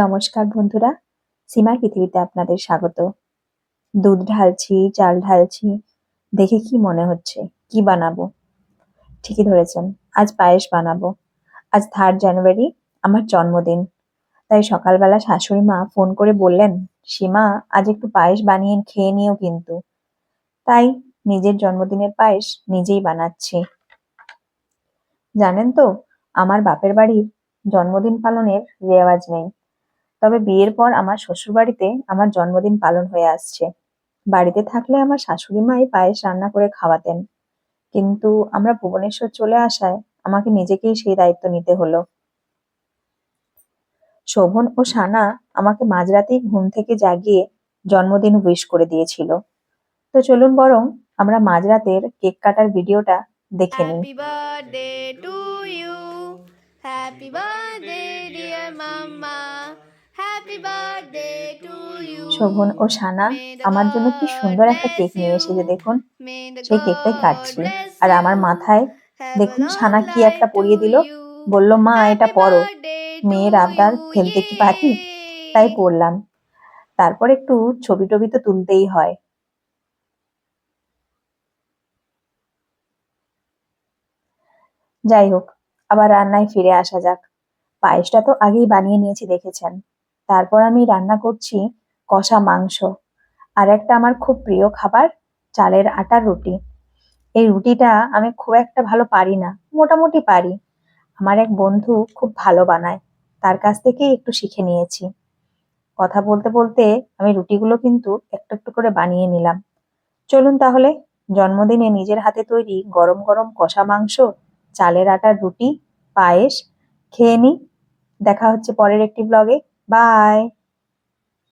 নমস্কার বন্ধুরা, সীমার পৃথিবীতে আপনাদের স্বাগত। দুধ ঢালছি, চাল ঢালছি। দেখে কি মনে হচ্ছে? কি বানাবো? ঠিকই ধরেছেন, আজ পায়েস বানাবো। আজ 3rd জানুয়ারি, আমার জন্মদিন। তাই সকালবেলা শাশুড়ি মা ফোন করে বললেন, সীমা আজ একটু পায়েস বানিয়ে খেয়ে নিও কিন্তু। তাই নিজের জন্মদিনের পায়েস নিজেই বানাচ্ছি। জানেন তো, আমার বাপের বাড়ির জন্মদিন পালনের রেওয়াজ নেই। তবে বিয়ের পর আমার শ্বশুরবাড়িতে আমার জন্মদিন পালন হয়ে আসছে। বাড়িতে থাকলে আমার শাশুড়ি মাই পায়েস রান্না করে খাওয়াতেন, কিন্তু আমরা ভুবনেশ্বর চলে আসায় আমাকে নিজেকেই সেই দায়িত্ব নিতে হলো। শোভন ও সানা আমাকে মাঝরাতেই ঘুম থেকে জাগিয়ে জন্মদিন উইশ করে দিয়েছিল। তো চলুন বরং আমরা মাঝরাতের কেক কাটার ভিডিওটা দেখে নিই। Happy birthday to you. Happy birthday, dear mama. Happy birthday to you. Sovan O Sana May the আমার জন্য কি God সুন্দর একটা কেক bless নিয়ে you. এসেছে দেখুন। May the সেই কেকটাই God কাটছি। bless R you. আমার মাথায় Have a দেখুন long সানা কি একটা life to পরিয়ে দিল। you. বলল, মা এটা Happy পরো। birthday to মেয়ের আবদার you. ফেলতে কি পারি? তাই Yay! পরলাম। তারপর একটু ছবি টবি তো তুলতেই হয়। যাই হোক, আবার রান্নায় ফিরে আসা যাক। পায়েসটা তো আগেই বানিয়ে নিয়েছি দেখেছেন। তারপর আমি রান্না করছি কষা মাংস। আর একটা আমার খুব প্রিয় খাবার, চালের আটার রুটি। এই রুটিটা আমি খুব একটা ভালো পারি না, মোটামুটি পারি। আমার এক বন্ধু খুব ভালো বানায়, তার কাছ থেকেই একটু শিখে নিয়েছি। কথা বলতে বলতে আমি রুটিগুলো কিন্তু একটু একটু করে বানিয়ে নিলাম। চলুন তাহলে জন্মদিনে নিজের হাতে তৈরি গরম গরম কষা মাংস, চালের আটার রুটি, পায়েস খেয়ে নিই। দেখা হচ্ছে পরের একটি ব্লগে। বাই।